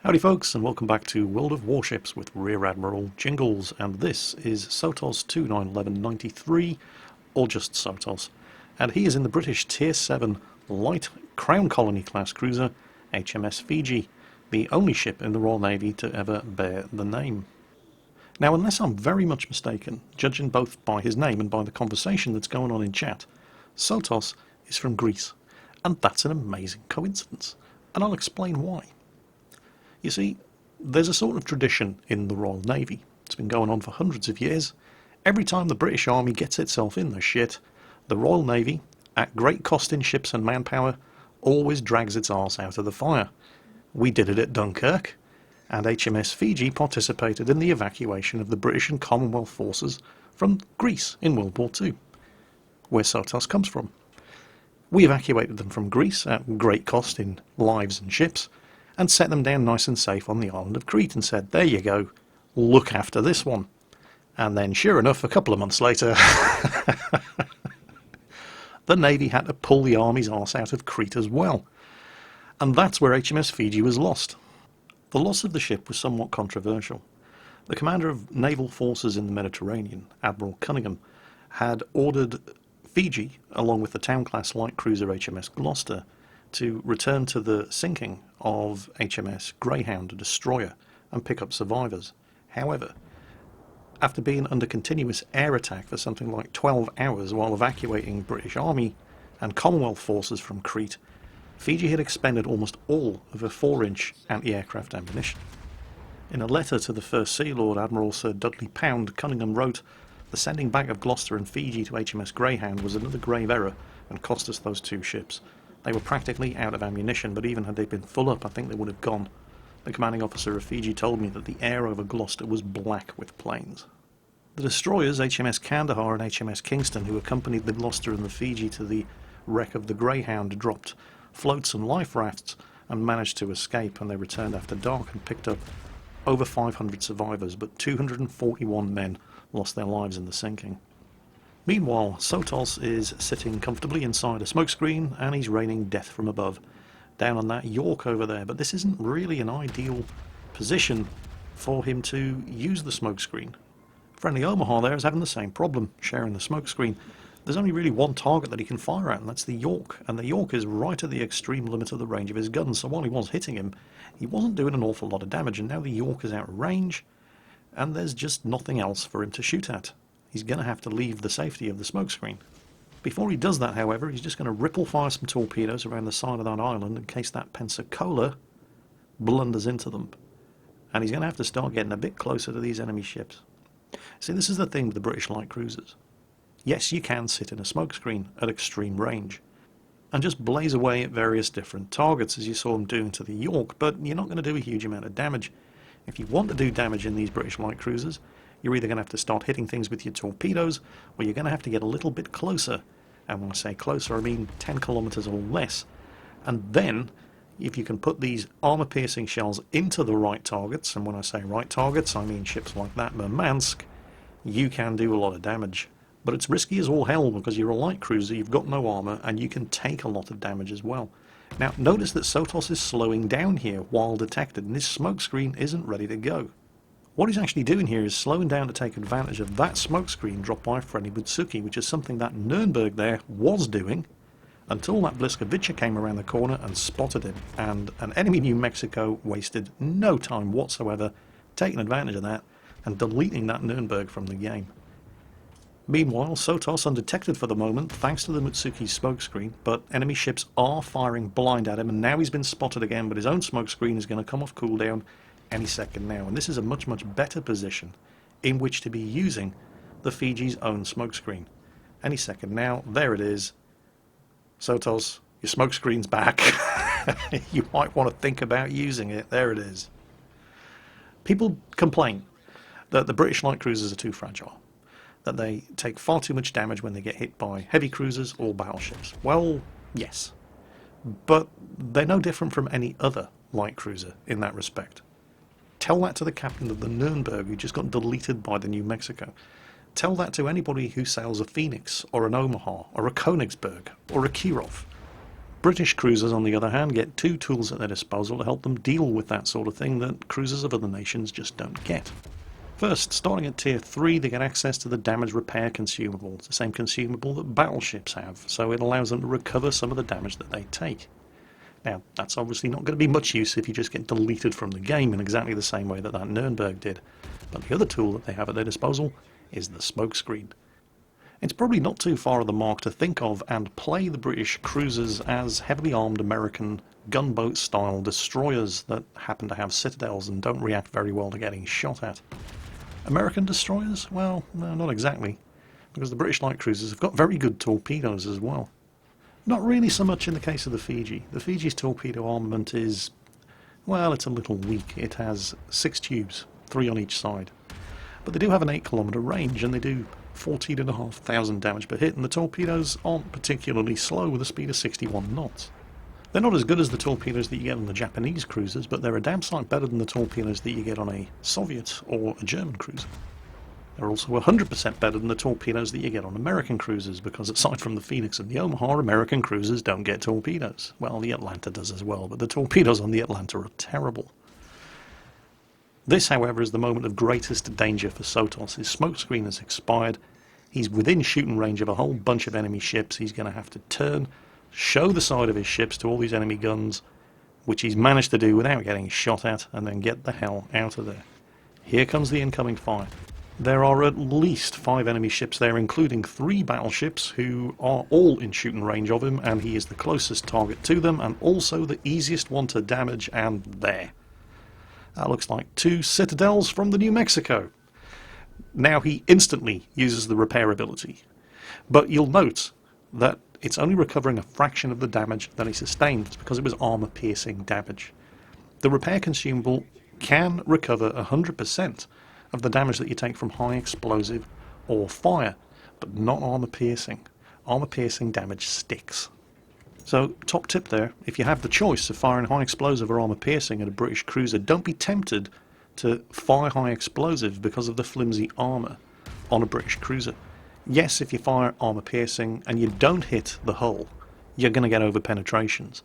Howdy folks, and welcome back to World of Warships with Rear Admiral Jingles, and this is SOTOS 291193, or just SOTOS, and he is in the British Tier 7 light Crown Colony class cruiser HMS Fiji, the only ship in the Royal Navy to ever bear the name. Now, unless I'm very much mistaken, judging both by his name and by the conversation that's going on in chat, SOTOS is from Greece, and that's an amazing coincidence, and I'll explain why. You see, there's a sort of tradition in the Royal Navy. It's been going on for hundreds of years. Every time the British Army gets itself in the shit, the Royal Navy, at great cost in ships and manpower, always drags its arse out of the fire. We did it at Dunkirk, and HMS Fiji participated in the evacuation of the British and Commonwealth forces from Greece in World War II, where SOTOS comes from. We evacuated them from Greece at great cost in lives and ships, and set them down nice and safe on the island of Crete and said, there you go, look after this one. And then sure enough, a couple of months later, the Navy had to pull the Army's arse out of Crete as well. And that's where HMS Fiji was lost. The loss of the ship was somewhat controversial. The commander of naval forces in the Mediterranean, Admiral Cunningham, had ordered Fiji, along with the town-class light cruiser HMS Gloucester, to return to the sinking of HMS Greyhound, a destroyer, and pick up survivors. However, after being under continuous air attack for something like 12 hours while evacuating British Army and Commonwealth forces from Crete, Fiji had expended almost all of her 4-inch anti-aircraft ammunition. In a letter to the First Sea Lord, Admiral Sir Dudley Pound, Cunningham wrote, "The sending back of Gloucester and Fiji to HMS Greyhound was another grave error and cost us those 2 ships. They were practically out of ammunition, but even had they been full up, I think they would have gone. The commanding officer of Fiji told me that the air over Gloucester was black with planes." The destroyers HMS Kandahar and HMS Kingston, who accompanied the Gloucester and the Fiji to the wreck of the Greyhound, dropped floats and life rafts and managed to escape, and they returned after dark and picked up over 500 survivors, but 241 men lost their lives in the sinking. Meanwhile, SOTOS is sitting comfortably inside a smokescreen, and he's raining death from above, down on that York over there. But this isn't really an ideal position for him to use the smokescreen. Friendly Omaha there is having the same problem, sharing the smokescreen. There's only really one target that he can fire at, and that's the York. And the York is right at the extreme limit of the range of his guns, so while he was hitting him, he wasn't doing an awful lot of damage, and now the York is out of range, and there's just nothing else for him to shoot at. He's going to have to leave the safety of the smokescreen. Before he does that, however, he's just going to ripple fire some torpedoes around the side of that island in case that Pensacola blunders into them. And he's going to have to start getting a bit closer to these enemy ships. See, this is the thing with the British light cruisers. Yes, you can sit in a smokescreen at extreme range and just blaze away at various different targets, as you saw him doing to the York, but you're not going to do a huge amount of damage. If you want to do damage in these British light cruisers, you're either going to have to start hitting things with your torpedoes, or you're going to have to get a little bit closer. And when I say closer, I mean 10 kilometers or less. And then, if you can put these armor-piercing shells into the right targets, and when I say right targets, I mean ships like that Murmansk, you can do a lot of damage. But it's risky as all hell, because you're a light cruiser, you've got no armor, and you can take a lot of damage as well. Now, notice that SOTOS is slowing down here while detected, and this smokescreen isn't ready to go. What he's actually doing here is slowing down to take advantage of that smokescreen dropped by a friendly Butsuki, which is something that Nürnberg there was doing until that Bliskovica came around the corner and spotted him, and an enemy New Mexico wasted no time whatsoever taking advantage of that and deleting that Nürnberg from the game. Meanwhile, SOTOS undetected for the moment thanks to the Mutsuki's smokescreen, but enemy ships are firing blind at him, and now he's been spotted again, but his own smokescreen is going to come off cooldown any second now, and this is a much better position in which to be using the Fiji's own smokescreen. Any second now, there it is. SOTOS, your smokescreen's back. You might want to think about using it. There it is. People complain that the British light cruisers are too fragile, that they take far too much damage when they get hit by heavy cruisers or battleships. Well, yes, but they're no different from any other light cruiser in that respect. Tell that to the captain of the Nürnberg who just got deleted by the New Mexico. Tell that to anybody who sails a Phoenix or an Omaha or a Königsberg or a Kirov. British cruisers, on the other hand, get two tools at their disposal to help them deal with that sort of thing that cruisers of other nations just don't get. First, starting at Tier 3, they get access to the damage repair consumable. It's the same consumable that battleships have, so it allows them to recover some of the damage that they take. Now, that's obviously not going to be much use if you just get deleted from the game in exactly the same way that Nürnberg did. But the other tool that they have at their disposal is the smokescreen. It's probably not too far of the mark to think of and play the British cruisers as heavily armed American gunboat-style destroyers that happen to have citadels and don't react very well to getting shot at. American destroyers? Well, no, not exactly, because the British light cruisers have got very good torpedoes as well. Not really so much in the case of the Fiji. The Fiji's torpedo armament is, well, it's a little weak. It has 6 tubes, 3 on each side. But they do have an 8-kilometre range, and they do 14,500 damage per hit, and the torpedoes aren't particularly slow with a speed of 61 knots. They're not as good as the torpedoes that you get on the Japanese cruisers, but they're a damn sight better than the torpedoes that you get on a Soviet or a German cruiser. They're also 100% better than the torpedoes that you get on American cruisers, because aside from the Phoenix and the Omaha, American cruisers don't get torpedoes. Well, the Atlanta does as well, but the torpedoes on the Atlanta are terrible. This, however, is the moment of greatest danger for Sotos. His smokescreen has expired. He's within shooting range of a whole bunch of enemy ships. He's going to have to turn, show the side of his ships to all these enemy guns, which he's managed to do without getting shot at, and then get the hell out of there. Here comes the incoming fire. There are at least 5 enemy ships there, including 3 battleships who are all in shooting range of him, and he is the closest target to them and also the easiest one to damage, and there. That looks like 2 citadels from the New Mexico. Now he instantly uses the repair ability, but you'll note that it's only recovering a fraction of the damage that he sustained. It's because it was armor-piercing damage. The repair consumable can recover 100% of the damage that you take from high explosive or fire, but not armor-piercing. Armor-piercing damage sticks. So, top tip there, if you have the choice of firing high explosive or armor-piercing at a British cruiser, don't be tempted to fire high explosive because of the flimsy armour on a British cruiser. Yes, if you fire armor-piercing and you don't hit the hull, you're going to get over-penetrations.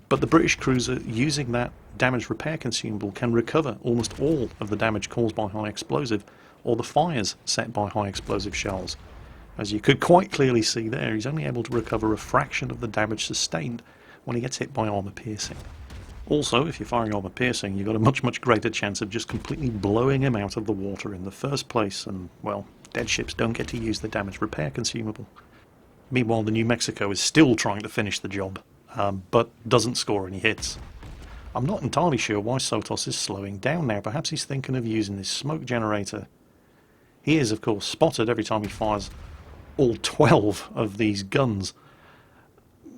But the British cruiser, using that damage repair consumable, can recover almost all of the damage caused by high explosive or the fires set by high explosive shells. As you could quite clearly see there, he's only able to recover a fraction of the damage sustained when he gets hit by armor-piercing. Also, if you're firing armor-piercing, you've got a much, much greater chance of just completely blowing him out of the water in the first place, and, well, dead ships don't get to use the damage repair consumable. Meanwhile, the New Mexico is still trying to finish the job, but doesn't score any hits. I'm not entirely sure why Sotos is slowing down now. Perhaps he's thinking of using his smoke generator. He is, of course, spotted every time he fires all 12 of these guns.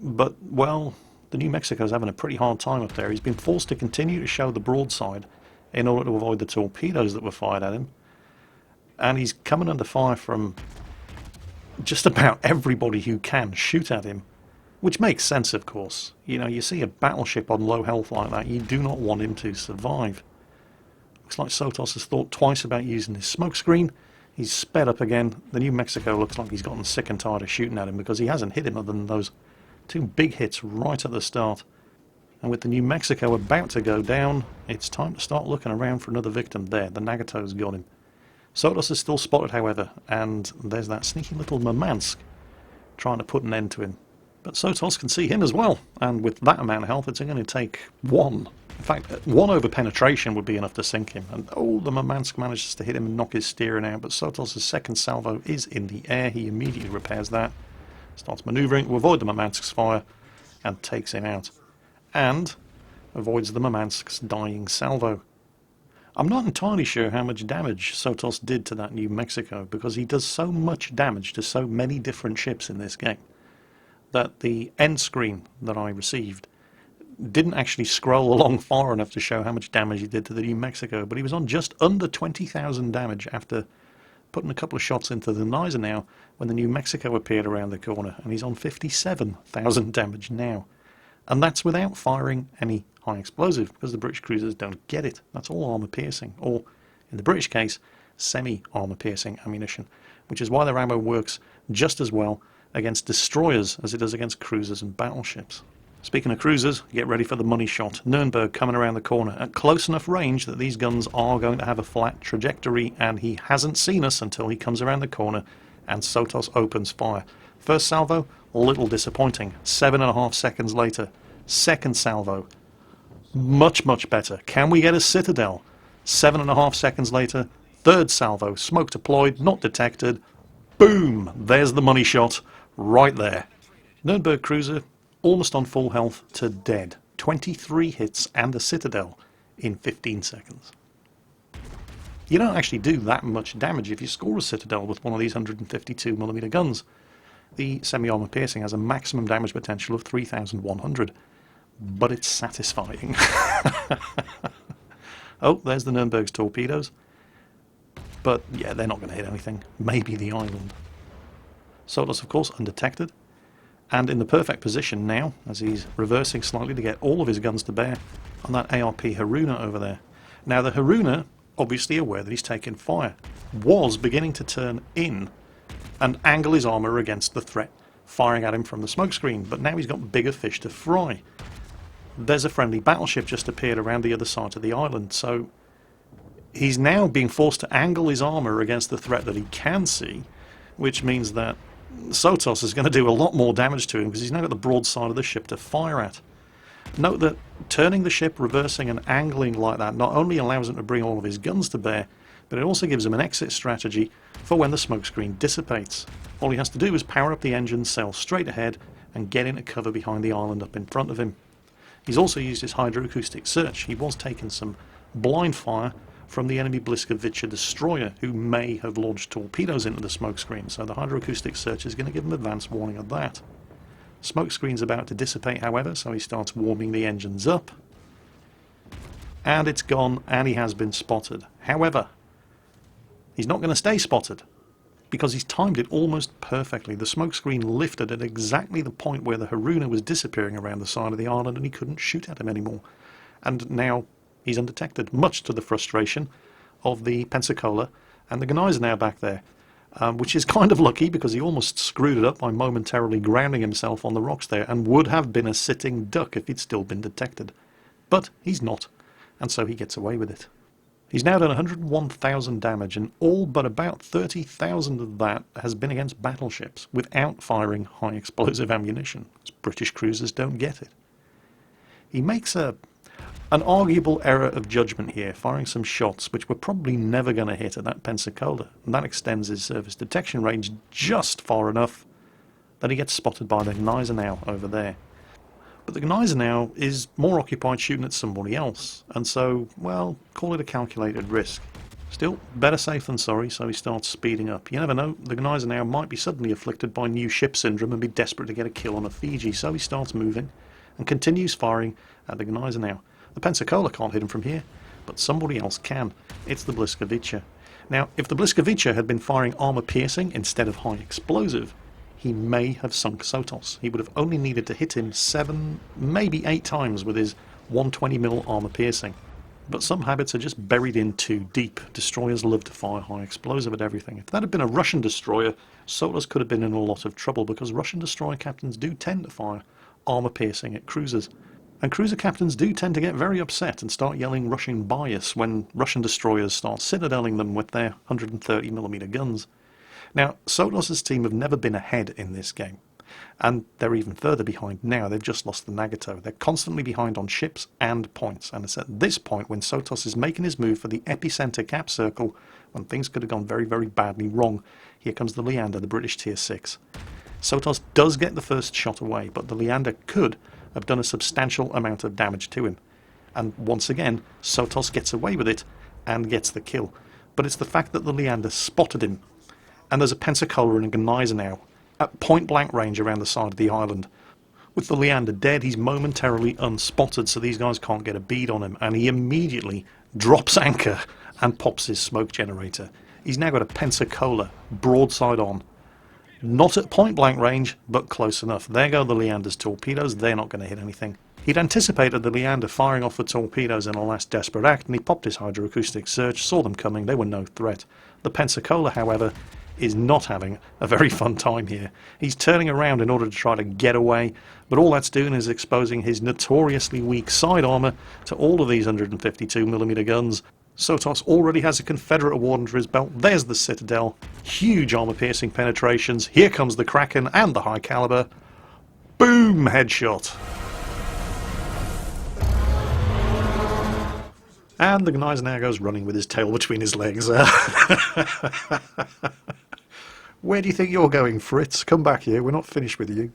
But, well, the New Mexico's having a pretty hard time up there. He's been forced to continue to show the broadside in order to avoid the torpedoes that were fired at him. And he's coming under fire from just about everybody who can shoot at him, which makes sense, of course. You know, you see a battleship on low health like that, you do not want him to survive. Looks like Sotos has thought twice about using his smokescreen. He's sped up again. The New Mexico looks like he's gotten sick and tired of shooting at him because he hasn't hit him other than those 2 big hits right at the start. And with the New Mexico about to go down, it's time to start looking around for another victim there. The Nagato's got him. Sotos is still spotted, however, and there's that sneaky little Murmansk trying to put an end to him. But Sotos can see him as well, and with that amount of health, it's going to take 1. In fact, 1 over penetration would be enough to sink him. And oh, the Murmansk manages to hit him and knock his steering out, but Sotos' second salvo is in the air. He immediately repairs that, starts manoeuvring to avoid the Murmansk's fire, and takes him out. And avoids the Murmansk's dying salvo. I'm not entirely sure how much damage Sotos did to that New Mexico, because he does so much damage to so many different ships in this game that the end screen that I received didn't actually scroll along far enough to show how much damage he did to the New Mexico, but he was on just under 20,000 damage after putting a couple of shots into the Gneisenau when the New Mexico appeared around the corner, and he's on 57,000 damage now. And that's without firing any high explosive, because the British cruisers don't get it. That's all armor-piercing, or, in the British case, semi-armor-piercing ammunition, which is why their ammo works just as well against destroyers as it does against cruisers and battleships. Speaking of cruisers, get ready for the money shot. Nürnberg coming around the corner at close enough range that these guns are going to have a flat trajectory, and he hasn't seen us until he comes around the corner and Sotos opens fire. First salvo, a little disappointing. 7.5 seconds later. Second salvo, much better. Can we get a Citadel? 7.5 seconds later. Third salvo, smoke deployed, not detected. Boom! There's the money shot right there. Nürnberg cruiser almost on full health to dead. 23 hits and a Citadel in 15 seconds. You don't actually do that much damage if you score a Citadel with one of these 152mm guns. The semi-armor piercing has a maximum damage potential of 3,100, but it's satisfying. Oh, there's the Nürnberg's torpedoes. But yeah, they're not going to hit anything. Maybe the island. Sotos, of course, undetected. And in the perfect position now, as he's reversing slightly to get all of his guns to bear on that ARP Haruna over there. Now the Haruna, obviously aware that he's taken fire, was beginning to turn in and angle his armour against the threat, firing at him from the smokescreen, but now he's got bigger fish to fry. There's a friendly battleship just appeared around the other side of the island, so he's now being forced to angle his armour against the threat that he can see, which means that Sotos is going to do a lot more damage to him because he's now got the broadside of the ship to fire at. Note that turning the ship, reversing and angling like that not only allows him to bring all of his guns to bear, but it also gives him an exit strategy for when the smokescreen dissipates. All he has to do is power up the engine, sail straight ahead and get into cover behind the island up in front of him. He's also used his hydroacoustic search. He was taking some blind fire from the enemy Bliskovica destroyer, who may have launched torpedoes into the smokescreen, so the hydroacoustic search is going to give him advance warning of that. Smokescreen's about to dissipate, however, so he starts warming the engines up. And it's gone, and he has been spotted. However, he's not going to stay spotted, because he's timed it almost perfectly. The smokescreen lifted at exactly the point where the Haruna was disappearing around the side of the island, and he couldn't shoot at him anymore. And now he's undetected, much to the frustration of the Pensacola and the Gneisenau back there, which is kind of lucky because he almost screwed it up by momentarily grounding himself on the rocks there and would have been a sitting duck if he'd still been detected. But he's not, and so he gets away with it. He's now done 101,000 damage, and all but about 30,000 of that has been against battleships without firing high explosive ammunition. British cruisers don't get it. He makes an arguable error of judgment here, firing some shots which were probably never going to hit at that Pensacola, and that extends his surface detection range just far enough that he gets spotted by the Gneisenau over there. But the Gneisenau is more occupied shooting at somebody else, and so, well, call it a calculated risk. Still, better safe than sorry, so he starts speeding up. You never know, the Gneisenau might be suddenly afflicted by new ship syndrome and be desperate to get a kill on a Fiji, so he starts moving and continues firing at the Gneisenau. The Pensacola can't hit him from here, but somebody else can. It's the Bliskovica. Now, if the Bliskovica had been firing armor-piercing instead of high-explosive, he may have sunk Sotos. He would have only needed to hit him 7, maybe 8 times with his 120mm armor-piercing. But some habits are just buried in too deep. Destroyers love to fire high-explosive at everything. If that had been a Russian destroyer, Sotos could have been in a lot of trouble because Russian destroyer captains do tend to fire armor-piercing at cruisers. And cruiser captains do tend to get very upset and start yelling Russian bias when Russian destroyers start citadeling them with their 130mm guns. Now, Sotos' team have never been ahead in this game, and they're even further behind now. They've just lost the Nagato. They're constantly behind on ships and points, and it's at this point when Sotos is making his move for the epicenter cap circle when things could have gone very, very badly wrong. Here comes the Leander, the British Tier 6. Sotos does get the first shot away, but the Leander could have done a substantial amount of damage to him. And once again, Sotos gets away with it and gets the kill. But it's the fact that the Leander spotted him, and there's a Pensacola and a Gneisenau at point-blank range around the side of the island. With the Leander dead, he's momentarily unspotted, so these guys can't get a bead on him, and he immediately drops anchor and pops his smoke generator. He's now got a Pensacola broadside on. Not at point-blank range, but close enough. There go the Leander's torpedoes. They're not going to hit anything. He'd anticipated the Leander firing off the torpedoes in a last desperate act, and he popped his hydroacoustic search, saw them coming. They were no threat. The Pensacola, however, is not having a very fun time here. He's turning around in order to try to get away, but all that's doing is exposing his notoriously weak side armour to all of these 152mm guns. Sotos already has a Confederate award under his belt. There's the Citadel. Huge armour-piercing penetrations. Here comes the Kraken and the high caliber. Boom! Headshot. And the Gneiser now goes running with his tail between his legs. Where do you think you're going, Fritz? Come back here, we're not finished with you.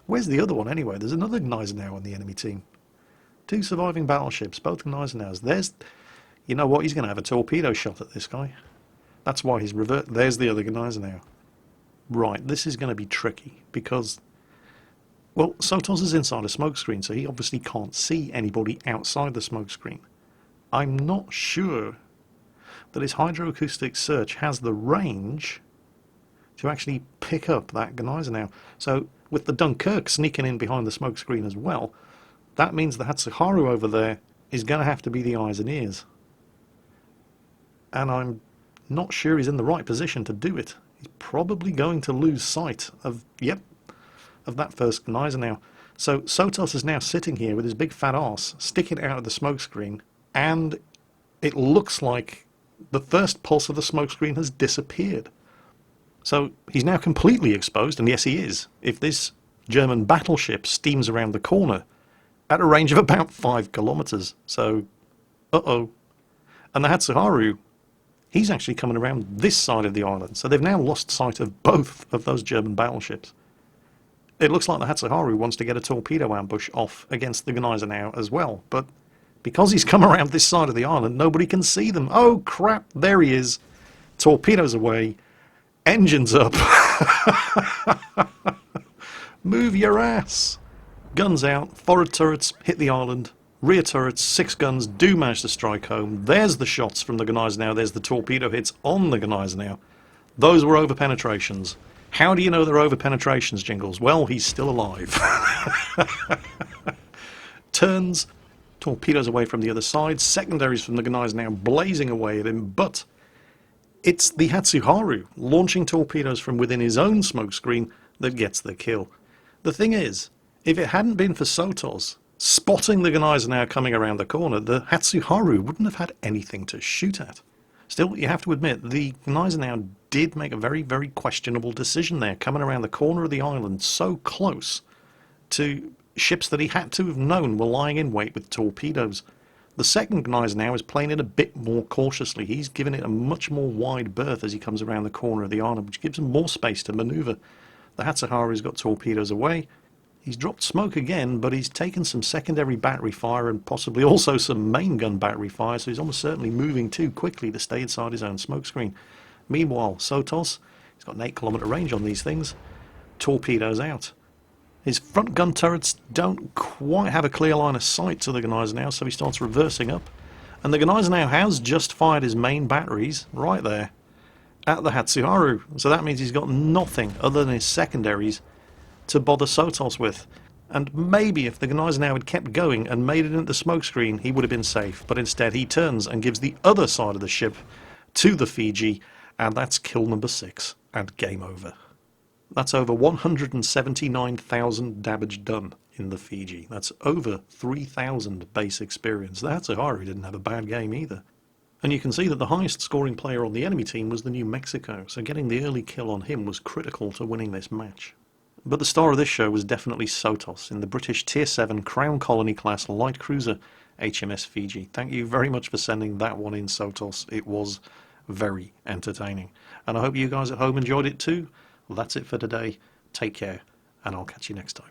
Where's the other one anyway? There's another Gneiser now on the enemy team. 2 surviving battleships, both Gneiser nows. There's... You know what, he's going to have a torpedo shot at this guy. That's why he's revert. There's the other Gneiser now. Right, this is going to be tricky, because... Well, Sotos is inside a smokescreen, so he obviously can't see anybody outside the smokescreen. I'm not sure that his hydroacoustic search has the range to actually pick up that Gneiser now. So with the Dunkirk sneaking in behind the smokescreen as well, that means the Hatsuharu over there is going to have to be the eyes and ears. And I'm not sure he's in the right position to do it. He's probably going to lose sight of, of that first Gneiser now. So Sotos is now sitting here with his big fat arse sticking out of the smokescreen, and it looks like the first pulse of the smokescreen has disappeared. So he's now completely exposed, and yes he is. If this German battleship steams around the corner at a range of about 5 kilometers, so uh-oh. And the Hatsuharu, he's actually coming around this side of the island, so they've now lost sight of both of those German battleships. It looks like the Hatsuharu wants to get a torpedo ambush off against the Gneiser now as well, but because he's come around this side of the island, nobody can see them. Oh crap, there he is. Torpedoes away. Engines up. Move your ass. Guns out. Forward turrets hit the island. Rear turrets, 6 guns do manage to strike home. There's the shots from the Gneiser now. There's the torpedo hits on the Gneiser now. Those were over penetrations. How do you know they're over penetrations, Jingles? Well, he's still alive. Turns. Torpedoes away from the other side, secondaries from the Gneiser now blazing away at him, but it's the Hatsuharu launching torpedoes from within his own smokescreen that gets the kill. The thing is, if it hadn't been for Sotos spotting the Gneiser now coming around the corner, the Hatsuharu wouldn't have had anything to shoot at. Still, you have to admit, the Gneiser now did make a very, very questionable decision there, coming around the corner of the island so close to ships that he had to have known were lying in wait with torpedoes. The second Gneiser now is playing it a bit more cautiously. He's given it a much more wide berth as he comes around the corner of the island, which gives him more space to manoeuvre. The Hatsuharu's got torpedoes away. He's dropped smoke again, but he's taken some secondary battery fire and possibly also some main gun battery fire, so he's almost certainly moving too quickly to stay inside his own smokescreen. Meanwhile, Sotos, he's got an 8-kilometre range on these things. Torpedoes out. His front gun turrets don't quite have a clear line of sight to the Gneiser now, so he starts reversing up. And the Gneiser now has just fired his main batteries, right there, at the Hatsuharu. So that means he's got nothing other than his secondaries to bother Sotos with. And maybe if the Gneiser now had kept going and made it into the smokescreen, he would have been safe. But instead he turns and gives the other side of the ship to the Fiji, and that's kill number 6, and game over. That's over 179,000 damage done in the Fiji. That's over 3,000 base experience. The Hatsuharu didn't have a bad game either. And you can see that the highest scoring player on the enemy team was the New Mexico, so getting the early kill on him was critical to winning this match. But the star of this show was definitely Sotos in the British Tier 7 Crown Colony class light cruiser HMS Fiji. Thank you very much for sending that one in, Sotos. It was very entertaining. And I hope you guys at home enjoyed it too. Well, that's it for today. Take care, and I'll catch you next time.